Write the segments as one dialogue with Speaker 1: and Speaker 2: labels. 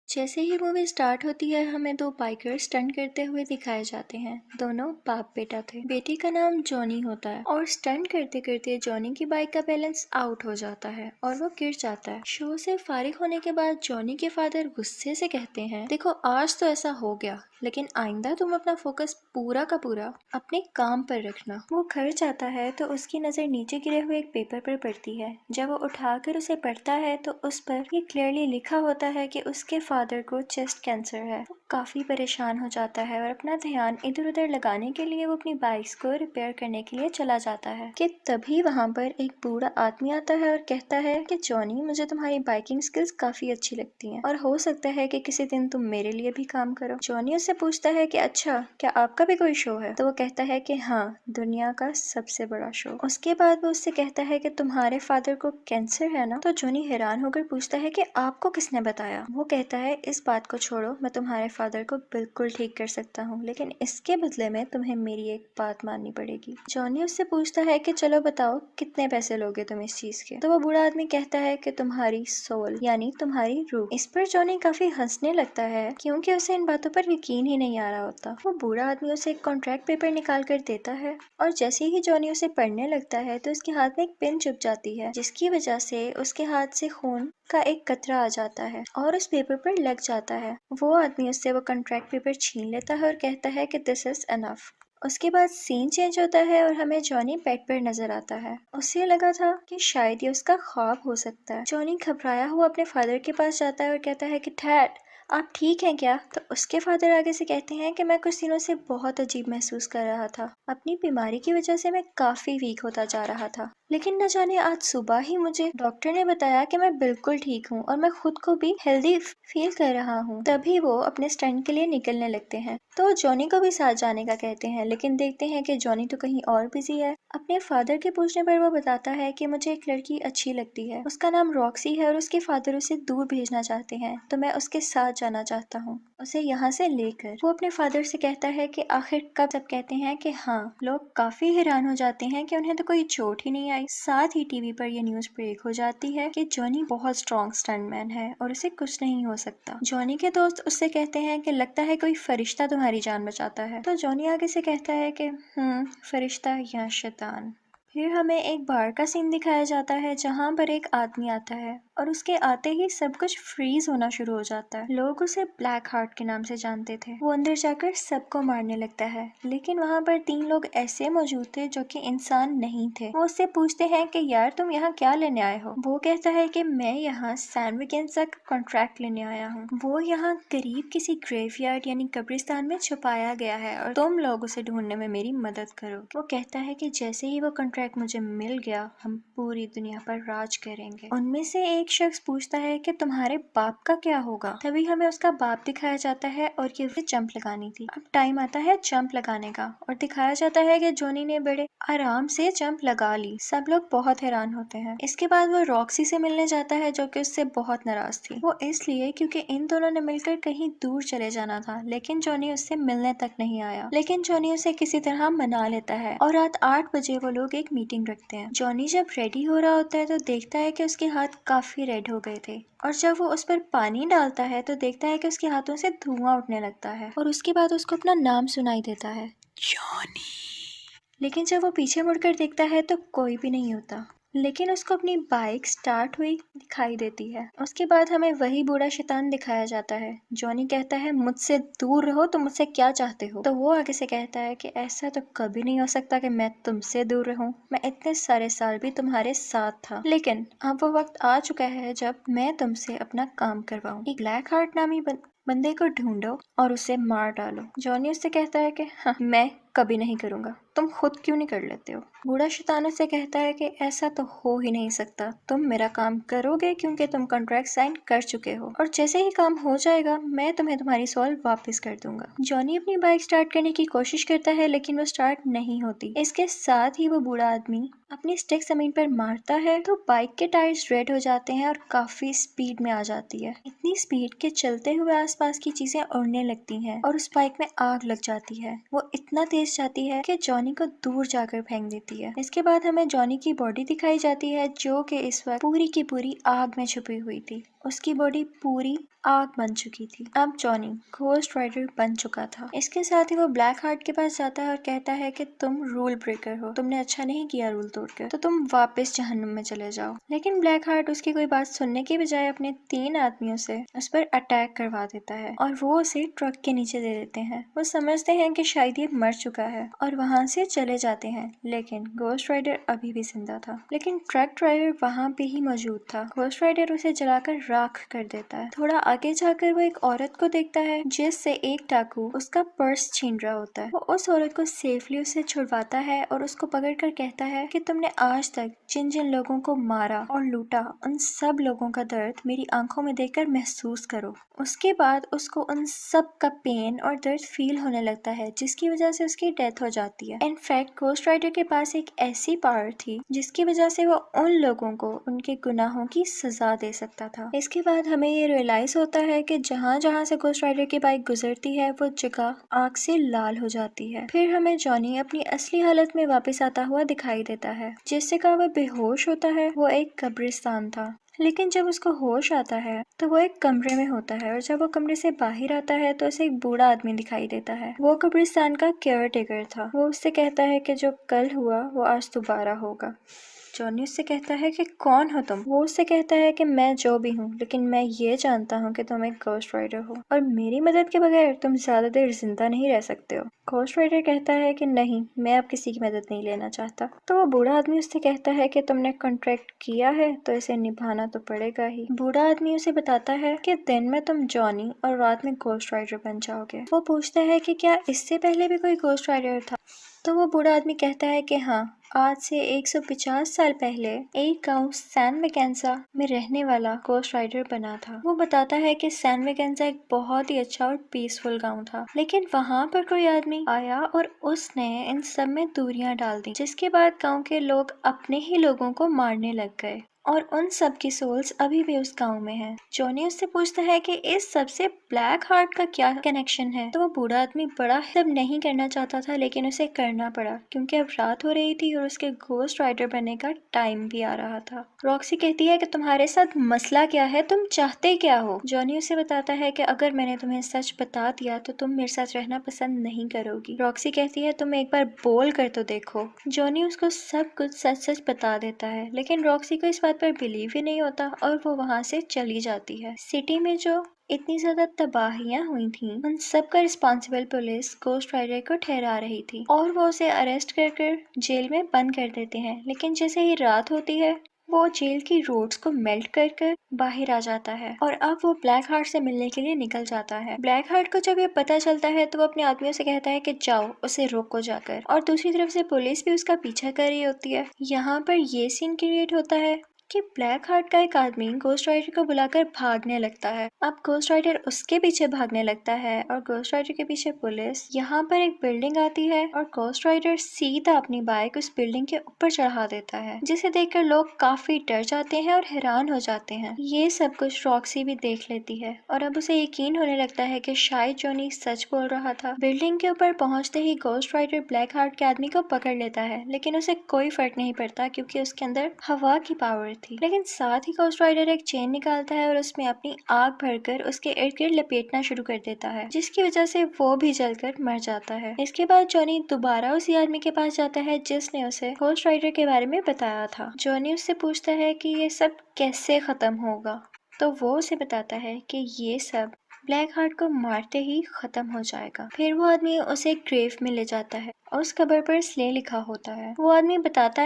Speaker 1: जैसे ही movie start होती है हमें दो बाइकर्स स्टंट करते हुए दिखाए जाते हैं। दोनों बाप बेटा थे। बेटी का नाम जॉनी होता है और स्टंट करते करते जॉनी की बाइक का बैलेंस आउट हो जाता है और वो गिर जाता है। शो से फारिग होने के बाद जॉनी के फादर गुस्से से कहते हैं, देखो आज तो ऐसा हो गया, लेकिन आइंदा तुम अपना फोकस पूरा का पूरा अपने काम पर रखना। वो घर जाता है तो उसकी नजर नीचे गिरे हुए एक पेपर पर पड़ती है। जब वो उठाकर उसे पढ़ता है तो उस पर ये क्लियरली लिखा होता है कि उसके फादर को चेस्ट कैंसर है। वो काफी परेशान हो जाता है और अपना ध्यान इधर उधर लगाने के लिए वो अपनी बाइक्स को रिपेयर करने के लिए चला जाता है कि तभी वहाँ पर एक बूढ़ा आदमी आता है और कहता है कि जॉनी, मुझे तुम्हारी बाइकिंग स्किल्स काफी अच्छी लगती हैं और हो सकता है कि किसी दिन तुम मेरे लिए भी काम करो। जॉनी उससे पूछता है कि अच्छा, क्या आपका भी कोई शो है? तो वो कहता है कि हाँ, दुनिया का सबसे बड़ा शो। उसके बाद वो उससे कहता है कि तुम्हारे फादर को कैंसर है ना? तो जॉनी हैरान होकर पूछता है कि आपको किसने बताया? वो कहता है, इस बात को छोड़ो, मैं तुम्हारे फादर को बिल्कुल ठीक कर सकता हूँ, लेकिन इसके बदले में तुम्हें मेरी एक बात माननी पड़ेगी। जॉनी उससे पूछता है कि चलो बताओ, कितने पैसे लोगे तुम इस चीज के? तो वो बूढ़ा आदमी कहता है कि तुम्हारी सोल यानी तुम्हारी रूह। इस पर जॉनी काफी हंसने लगता है क्योंकि उसे इन बातों पर यकीन ही नहीं आ रहा होता। वो बूढ़ा आदमी उसे एक कॉन्ट्रैक्ट पेपर निकाल कर देता है और जैसे ही जॉनी उसे पढ़ने लगता है तो उसके हाथ में एक पेन चुभ जाती है, जिसकी वजह से उसके हाथ से खून का एक कतरा आ जाता है और उस पेपर पर लग जाता है। वो आदमी उससे वो कॉन्ट्रैक्ट पेपर छीन लेता है और कहता है कि दिस इज एनफ। उसके बाद सीन चेंज होता है और हमें जॉनी बेड पर नजर आता है। उसे लगा था कि शायद ये उसका ख्वाब हो सकता है। जॉनी घबराया हुआ अपने फादर के पास जाता है और कहता है कि डैड, आप ठीक हैं क्या? तो उसके फादर आगे से कहते हैं कि मैं कुछ दिनों से बहुत अजीब महसूस कर रहा था। अपनी बीमारी की वजह से मैं काफी वीक होता जा रहा था, लेकिन न जाने आज सुबह ही मुझे डॉक्टर ने बताया कि मैं बिल्कुल ठीक हूँ और मैं खुद को भी हेल्दी फील कर रहा हूँ। तभी वो अपने स्टंट के लिए निकलने लगते हैं तो जॉनी को भी साथ जाने का कहते हैं, लेकिन देखते हैं कि जॉनी तो कहीं और बिजी है। अपने फादर के पूछने पर वो बताता है कि मुझे एक लड़की अच्छी लगती है, उसका नाम रॉक्सी है और उसके फादर उसे दूर भेजना चाहते हैं, तो मैं उसके साथ जाना चाहता हूँ, उसे यहाँ से लेकर। वो अपने फादर से कहता है कि आखिर कब? सब कहते हैं कि हाँ। लोग काफी हैरान हो जाते हैं कि उन्हें तो कोई चोट ही नहीं आई। साथ ही टीवी पर यह न्यूज ब्रेक हो जाती है कि जॉनी बहुत स्ट्रॉन्ग स्टंटमैन है और उसे कुछ नहीं हो सकता। जॉनी के दोस्त उससे कहते हैं कि लगता है कोई फरिश्ता तुम्हारी जान बचाता है। तो जॉनी आगे से कहता है कि फरिश्ता या शैतान। फिर हमें एक बार का सीन दिखाया जाता है जहाँ पर एक आदमी आता है और उसके आते ही सब कुछ फ्रीज होना शुरू हो जाता है। लोग उसे ब्लैक हार्ट के नाम से जानते थे। वो अंदर जाकर सबको मारने लगता है, लेकिन वहाँ पर 3 लोग ऐसे मौजूद थे जो कि इंसान नहीं थे। वो उससे पूछते हैं कि यार तुम यहाँ क्या लेने आए हो? वो कहता है कि मैं यहाँ सैम विकिंस का कॉन्ट्रैक्ट लेने आया हूँ। वो यहाँ करीब किसी ग्रेवयार्ड यानी कब्रिस्तान में छुपाया गया है और तुम लोग उसे ढूंढने में मेरी मदद करो। वो कहता है कि जैसे ही वो कॉन्ट्रैक्ट मुझे मिल गया, हम पूरी दुनिया पर राज करेंगे। उनमें से एक शख्स पूछता है कि तुम्हारे बाप का क्या होगा? तभी हमें उसका बाप दिखाया जाता है और ये जंप लगानी थी। अब टाइम आता है जंप लगाने का और दिखाया जाता है कि जॉनी ने बड़े आराम से जंप लगा ली। सब लोग बहुत हैरान होते हैं। इसके बाद वो रॉक्सी से मिलने जाता है जो कि उससे बहुत नाराज थी। वो इसलिए क्योंकि इन दोनों ने मिलकर कहीं दूर चले जाना था, लेकिन जॉनी उससे मिलने तक नहीं आया। लेकिन जॉनी उसे किसी तरह मना लेता है और रात 8 बजे वो लोग एक मीटिंग रखते हैं। जॉनी जब रेडी हो रहा होता है तो देखता है कि उसके हाथ काफी रेड हो गए थे और जब वो उस पर पानी डालता है तो देखता है कि उसके हाथों से धुआं उठने लगता है और उसके बाद उसको अपना नाम सुनाई देता है, जॉनी। लेकिन जब वो पीछे मुड़कर देखता है तो कोई भी नहीं होता, लेकिन उसको अपनी बाइक स्टार्ट हुई दिखाई देती है। उसके बाद हमें वही बूढ़ा शैतान दिखाया जाता है। जॉनी कहता है मुझसे दूर रहो, तुम मुझसे क्या चाहते हो? तो वो आगे से कहता है कि ऐसा तो कभी नहीं हो सकता कि मैं तुमसे दूर रहूं, मैं इतने सारे साल भी तुम्हारे साथ था, लेकिन अब वो वक्त आ चुका है जब मैं तुमसे अपना काम करवाऊं। एक ब्लैक हार्ट नामी बंदे को ढूंढो और उसे मार डालो। जॉनी उससे कहता है कि हाँ, मैं कभी नहीं करूंगा, तुम खुद क्यों नहीं कर लेते हो? बूढ़ा शैतान उससे कहता है कि ऐसा तो हो ही नहीं सकता, तुम मेरा काम करोगे क्योंकि तुम कॉन्ट्रैक्ट साइन कर चुके हो और जैसे ही काम हो जाएगा मैं तुम्हें तुम्हारी सोल वापस कर दूंगा। जॉनी अपनी बाइक स्टार्ट करने की कोशिश करता है लेकिन वो स्टार्ट नहीं होती। इसके साथ ही वो बूढ़ा आदमी अपनी स्टिक जमीन पर मारता है तो बाइक के टायर्स रेड हो जाते हैं और काफी स्पीड में आ जाती है। इतनी स्पीड के चलते हुए आसपास की चीजें उड़ने लगती हैं और उस बाइक में आग लग जाती है। वो इतना तेज जाती है कि जॉनी को दूर जाकर फेंक देती है। इसके बाद हमें जॉनी की बॉडी दिखाई जाती है जो कि इस वक्त पूरी की पूरी आग में छुपी हुई थी। उसकी बॉडी पूरी आग बन चुकी थी। अब जॉनी घोस्ट राइडर बन चुका था। इसके साथ ही वो ब्लैक हार्ट के पास जाता है और कहता है कि तुम रूल ब्रेकर हो, तुमने अच्छा नहीं किया रूल तोड़कर, तो तुम वापस जहन्नुम में चले जाओ। लेकिन ब्लैक हार्ट उसकी कोई बात सुनने के बजाय अपने 3 आदमियों से उस पर अटैक करवा देता है और वो उसे ट्रक के नीचे दे देते हैं। वो समझते हैं कि शायद ये मर चुका है और वहाँ से चले जाते हैं, लेकिन घोस्ट राइडर अभी भी जिंदा था। लेकिन ट्रक ड्राइवर वहाँ पे ही मौजूद था। घोस्ट राइडर उसे जलाकर राख कर देता है। थोड़ा आगे जाकर वो एक औरत को देखता है जिससे एक डाकू उसका पर्स छीन रहा होता है। वो उस औरत को सेफली उसे छुड़वाता है और उसको पकड़कर कहता है कि तुमने आज तक जिन जिन लोगों को मारा और लूटा, उन सब लोगों का दर्द मेरी आंखों में देखकर महसूस करो। उसके बाद उसको उन सब का पेन और दर्द फील होने लगता है, जिसकी वजह से उसकी डेथ हो जाती है। इनफैक्ट घोस्ट राइडर के पास एक ऐसी पावर थी जिसकी वजह से वो उन लोगों को उनके गुनाहों की सजा दे सकता था। इसके बाद हमें ये रियलाइज होता है कि जहाँ जहाँ से घोस्ट राइडर की बाइक गुजरती है वो जगह आग से लाल हो जाती है। फिर हमें जॉनी अपनी असली हालत में वापस आता हुआ दिखाई देता है। जिस जगह वह बेहोश होता है वो एक कब्रिस्तान था, लेकिन जब उसको होश आता है तो वो एक कमरे में होता है और जब वो कमरे से बाहर आता है तो उसे एक बूढ़ा आदमी दिखाई देता है। वो कब्रिस्तान का केयर टेकर था। वो उससे कहता है कि जो कल हुआ वो आज दोबारा होगा। जॉनी उससे कहता है कि कौन हो तुम? वो उससे कहता है कि मैं जो भी हूँ, लेकिन मैं ये जानता हूँ कि तुम एक घोस्ट राइडर हो और मेरी मदद के बगैर तुम ज्यादा देर जिंदा नहीं रह सकते हो। घोस्ट राइडर कहता है कि नहीं, मैं अब किसी की मदद नहीं लेना चाहता। तो वो बूढ़ा आदमी उससे कहता है कि तुमने कॉन्ट्रैक्ट किया है तो इसे निभाना तो पड़ेगा ही। बूढ़ा आदमी उसे बताता है कि दिन में तुम जॉनी और रात में घोस्ट राइडर बन जाओगे। वो पूछता है कि क्या इससे पहले भी कोई घोस्ट राइडर था? तो वो बूढ़ा आदमी कहता है कि हाँ, आज से 150 साल पहले एक गांव सैन मैकेन्जा में रहने वाला घोस्ट राइडर बना था। वो बताता है कि सैन मैकेन्जा एक बहुत ही अच्छा और पीसफुल गांव था, लेकिन वहाँ पर कोई आदमी आया और उसने इन सब में दूरियां डाल दी, जिसके बाद गांव के लोग अपने ही लोगों को मारने लग गए और उन सब की सोल्स अभी भी उस गांव में हैं। जॉनी उससे पूछता है कि इस सब से ब्लैक हार्ट का क्या कनेक्शन है? तो वो बूढ़ा आदमी बड़ा सब नहीं करना चाहता था, लेकिन उसे करना पड़ा क्योंकि अब रात हो रही थी और उसके घोस्ट राइडर बनने का टाइम भी आ रहा था। रॉक्सी कहती है कि तुम्हारे साथ मसला क्या है, तुम चाहते क्या हो? जॉनी उसे बताता है कि अगर मैंने तुम्हें सच बता दिया तो तुम मेरे साथ रहना पसंद नहीं करोगी। रॉक्सी कहती है तुम एक बार बोल कर तो देखो। जॉनी उसको सब कुछ सच सच बता देता है, लेकिन रॉक्सी को इस बात पर बिलीव ही नहीं होता और वो वहाँ से चली जाती है। सिटी में जो इतनी ज्यादा तबाहियां हुई थी, उन सब का रिस्पॉन्सिबल पुलिस घोस्ट राइडर को ठहरा रही थी और वो उसे अरेस्ट कर जेल में बंद कर देते हैं। लेकिन जैसे ही रात होती है वो जेल की रोड्स को मेल्ट कर बाहर आ जाता है और अब वो ब्लैक हार्ट से मिलने के लिए निकल जाता है। ब्लैक हार्ट को जब ये पता चलता है तो वो अपने आदमियों से कहता है कि जाओ उसे रोको जाकर, और दूसरी तरफ से पुलिस भी उसका पीछा कर रही होती है। यहाँ पर ये सीन क्रिएट होता है कि ब्लैक हार्ट का एक आदमी घोस्ट राइडर को बुलाकर भागने लगता है। अब घोस्ट राइडर उसके पीछे भागने लगता है और घोस्ट राइडर के पीछे पुलिस। यहाँ पर एक बिल्डिंग आती है और घोस्ट राइडर सीधा अपनी बाइक उस बिल्डिंग के ऊपर चढ़ा देता है, जिसे देखकर लोग काफी डर जाते हैं और हैरान हो जाते हैं। ये सब कुछ रॉक्सी भी देख लेती है और अब उसे यकीन होने लगता है कि शायद जॉनी सच बोल रहा था। बिल्डिंग के ऊपर पहुंचते ही घोस्ट राइडर ब्लैक हार्ट के आदमी को पकड़ लेता है, लेकिन उसे कोई फर्क नहीं पड़ता क्योंकि उसके अंदर हवा की पावर थी। लेकिन साथ ही घोस्ट राइडर एक चेन निकालता है और उसमें अपनी आग भरकर उसके इर्द गिर्द लपेटना शुरू कर देता है, जिसकी वजह से वो भी जलकर मर जाता है। इसके बाद जॉनी दोबारा उसी आदमी के पास जाता है जिसने उसे घोस्ट राइडर के बारे में बताया था। जॉनी उससे पूछता है कि ये सब कैसे खत्म होगा, तो वो उसे बताता है कि ये सब ब्लैक हार्ट को मारते ही खत्म हो जाएगा। फिर वो आदमी उसे एक ग्रेव में ले जाता है और उस कबर पर स्ले लिखा होता है। वो आदमी बताता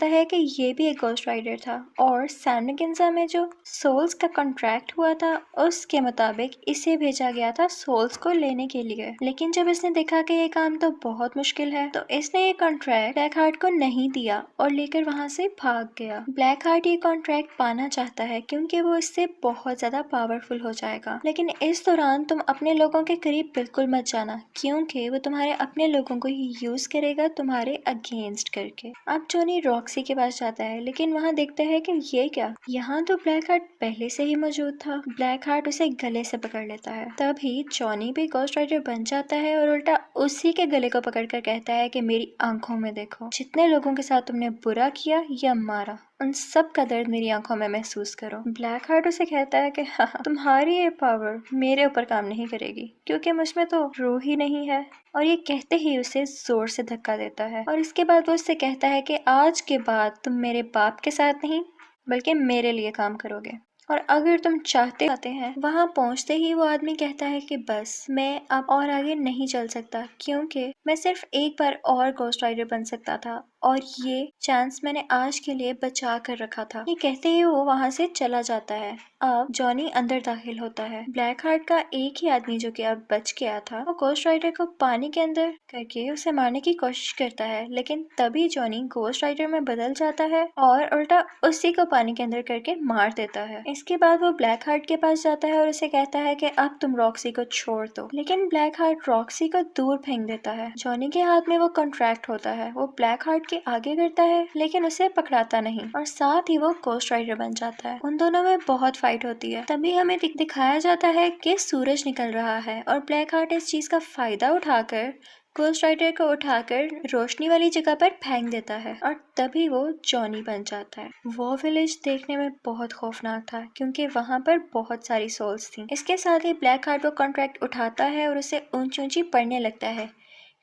Speaker 1: है कि ये भी एक घोस्ट राइडर था और सैन मैकेन्जा में जो सोल्स का कॉन्ट्रैक्ट हुआ था उसके मुताबिक इसे भेजा गया था सोल्स को लेने के लिए। लेकिन जब इसने देखा कि ये काम तो बहुत मुश्किल है तो इसने ये कॉन्ट्रैक्ट ब्लैक हार्ट को नहीं दिया और लेकर वहाँ से भाग गया। ब्लैक हार्ट ये कॉन्ट्रैक्ट पाना चाहता है क्योंकि वो इससे बहुत ज्यादा पावरफुल हो जाएगा, लेकिन इस दौरान तुम अपने लोगों के करीब बिल्कुल मत जाना क्योंकि वो तुम्हारे अपने लोगों को ही यूज करेगा तुम्हारे अगेंस्ट करके। अब जॉनी रॉक्सी के पास जाता है, लेकिन वहाँ देखता है कि ये क्या, यहाँ तो ब्लैक हार्ट पहले से ही मौजूद था। ब्लैक हार्ट उसे गले से पकड़ लेता है। तभी जॉनी भी घोस्ट राइडर बन जाता है और उल्टा उसी के गले को पकड़कर कहता है कि मेरी आंखों में देखो, जितने लोगों के साथ तुमने बुरा किया या मारा उन सब का दर्द मेरी आंखों में महसूस करो। ब्लैक हार्ट उसे कहता है कि हाँ, तुम्हारी ये पावर मेरे ऊपर काम नहीं करेगी क्योंकि मुझ में तो रूह ही नहीं है। और ये कहते ही उसे जोर से धक्का देता है और इसके बाद वो उससे कहता है कि आज के बाद तुम मेरे बाप के साथ नहीं बल्कि मेरे लिए काम करोगे और अगर तुम चाहते हैं। वहां पहुंचते ही वो आदमी कहता है कि बस मैं अब और आगे नहीं चल सकता क्योंकि मैं सिर्फ एक बार और घोस्ट राइडर बन सकता था और ये चांस मैंने आज के लिए बचा कर रखा था। ये कहते ही वो वहां से चला जाता है। अब जॉनी अंदर दाखिल होता है। ब्लैक हार्ट का एक ही आदमी जो कि अब बच गया था वो घोस्ट राइडर को पानी के अंदर करके उसे मारने की कोशिश करता है, लेकिन तभी जॉनी घोस्ट राइडर में बदल जाता है और उल्टा उसी को पानी के अंदर करके मार देता है। इसके बाद वो ब्लैक हार्ट के पास जाता है और उसे कहता है कि अब तुम रॉक्सी को छोड़ दो, लेकिन ब्लैक हार्ट रॉक्सी को दूर फेंक देता है। जॉनी के हाथ में वो कॉन्ट्रैक्ट होता है। वो ब्लैक हार्ट के आगे करता है लेकिन उसे पकड़ाता नहीं और साथ ही वो घोस्ट राइडर बन जाता है। उन दोनों में बहुत फाइट होती है। तभी हमें दिखाया जाता है कि सूरज निकल रहा है और ब्लैक हार्ट इस चीज का फायदा उठाकर घोस्ट राइडर को उठाकर रोशनी वाली जगह पर फेंक देता है और तभी वो जॉनी बन जाता है। वो विलेज देखने में बहुत खौफनाक था क्योंकि वहाँ पर बहुत सारी सोल्स थी। इसके साथ ही ब्लैक हार्ट वो कॉन्ट्रैक्ट उठाता है और उसे ऊंची ऊंची पड़ने लगता है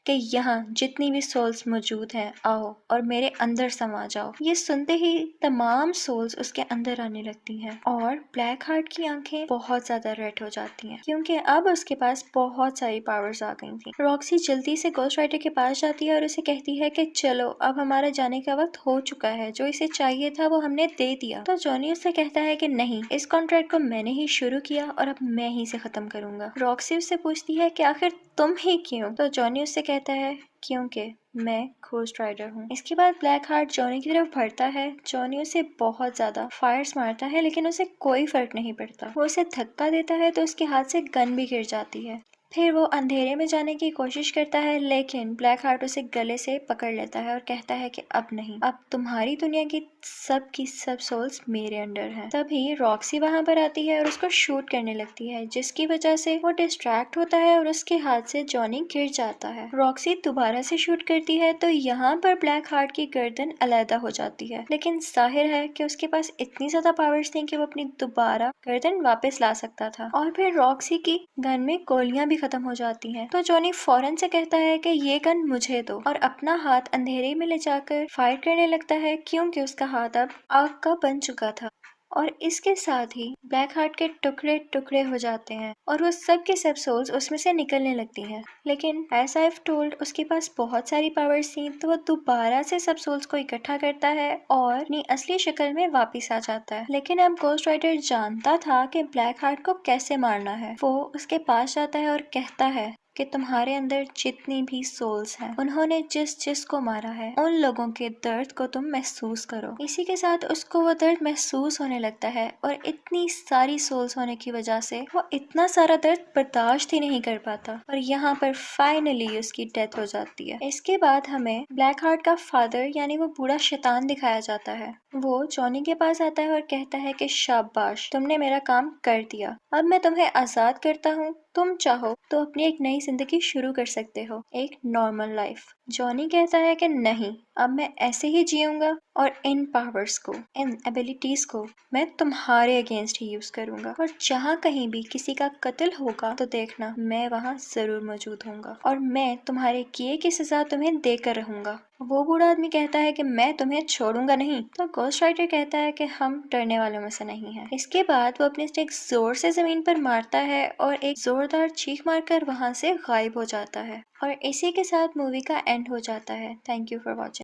Speaker 1: कि यहाँ जितनी भी सोल्स मौजूद हैं आओ और मेरे अंदर समा जाओ। ये सुनते ही तमाम सोल्स उसके अंदर आने लगती हैं और ब्लैक हार्ट की आंखें बहुत ज्यादा रेड हो जाती हैं क्योंकि अब उसके पास बहुत सारी पावर्स आ गई थी। रॉक्सी जल्दी से घोस्ट राइडर के पास जाती है और उसे कहती है कि चलो अब हमारा जाने का वक्त हो चुका है, जो इसे चाहिए था वो हमने दे दिया। तो जॉनी उससे कहता है कि नहीं, इस कॉन्ट्रैक्ट को मैंने ही शुरू किया और अब मैं ही इसे खत्म करूंगा। रॉक्सी उससे पूछती है कि आखिर तुम ही क्यों? तो जॉनी उससे कहता है क्योंकि मैं घोस्ट राइडर हूँ। इसके बाद ब्लैक हार्ट जॉनी की तरफ बढ़ता है। जॉनी उसे बहुत ज्यादा फायर्स मारता है लेकिन उसे कोई फर्क नहीं पड़ता। वो उसे धक्का देता है तो उसके हाथ से गन भी गिर जाती है। फिर वो अंधेरे में जाने की कोशिश करता है लेकिन ब्लैक हार्ट उसे गले से पकड़ लेता है और कहता है कि अब नहीं, अब तुम्हारी दुनिया की सब सोल्स मेरे अंडर हैं। तभी रॉक्सी वहां पर आती है और उसको शूट करने लगती है जिसकी वजह से वो डिस्ट्रैक्ट होता है और उसके हाथ से जॉनी गिर जाता है। रॉक्सी दोबारा से शूट करती है तो यहाँ पर ब्लैक हार्ट की गर्दन अलहदा हो जाती है, लेकिन जाहिर है कि उसके पास इतनी ज्यादा पावर्स थी कि वो अपनी दोबारा गर्दन वापस ला सकता था। और फिर रॉक्सी की गन में गोलियां भी खत्म हो जाती हैं। तो जॉनी फौरन से कहता है कि ये गन मुझे दो और अपना हाथ अंधेरे में ले जाकर फायर करने लगता है क्योंकि उसका हाथ अब आग का बन चुका था। और इसके साथ ही ब्लैक हार्ट के टुकड़े टुकड़े हो जाते हैं और वो सब के सब सोल्स उसमें से निकलने लगती हैं। लेकिन एज आई हैव टोल्ड उसके पास बहुत सारी पावर्स थी तो वो दोबारा से सब सोल्स को इकट्ठा करता है और अपनी असली शक्ल में वापस आ जाता है। लेकिन अब घोस्ट राइडर जानता था कि ब्लैक हार्ट को कैसे मारना है। वो उसके पास जाता है और कहता है कि तुम्हारे अंदर जितनी भी सोल्स हैं उन्होंने जिस जिस को मारा है उन लोगों के दर्द को तुम महसूस करो। इसी के साथ उसको वो दर्द महसूस होने लगता है और इतनी सारी सोल्स होने की वजह से वो इतना सारा दर्द बर्दाश्त ही नहीं कर पाता और यहाँ पर फाइनली उसकी डेथ हो जाती है। इसके बाद हमें ब्लैक हार्ट का फादर यानी वो बूढ़ा शैतान दिखाया जाता है। वो जॉनी के पास आता है और कहता है कि शाबाश, तुमने मेरा काम कर दिया, अब मैं तुम्हें आजाद करता हूँ, तुम चाहो तो अपनी एक नई जिंदगी शुरू कर सकते हो, एक नॉर्मल लाइफ। जॉनी कहता है कि नहीं, अब मैं ऐसे ही जीऊंगा और इन पावर्स को, इन एबिलिटीज को मैं तुम्हारे अगेंस्ट ही यूज करूंगा और जहाँ कहीं भी किसी का कत्ल होगा तो देखना मैं वहाँ जरूर मौजूद होऊंगा और मैं तुम्हारे किए की सजा तुम्हें देकर रहूंगा। वो बूढ़ा आदमी कहता है कि मैं तुम्हें छोड़ूंगा नहीं। तो घोस्ट राइडर कहता है कि हम डरने वालों में से नहीं हैं। इसके बाद वो अपने स्टिक जोर से जमीन पर मारता है और एक जोरदार चीख मारकर वहां से गायब हो जाता है और इसी के साथ मूवी का एंड हो जाता है। Thank you for watching.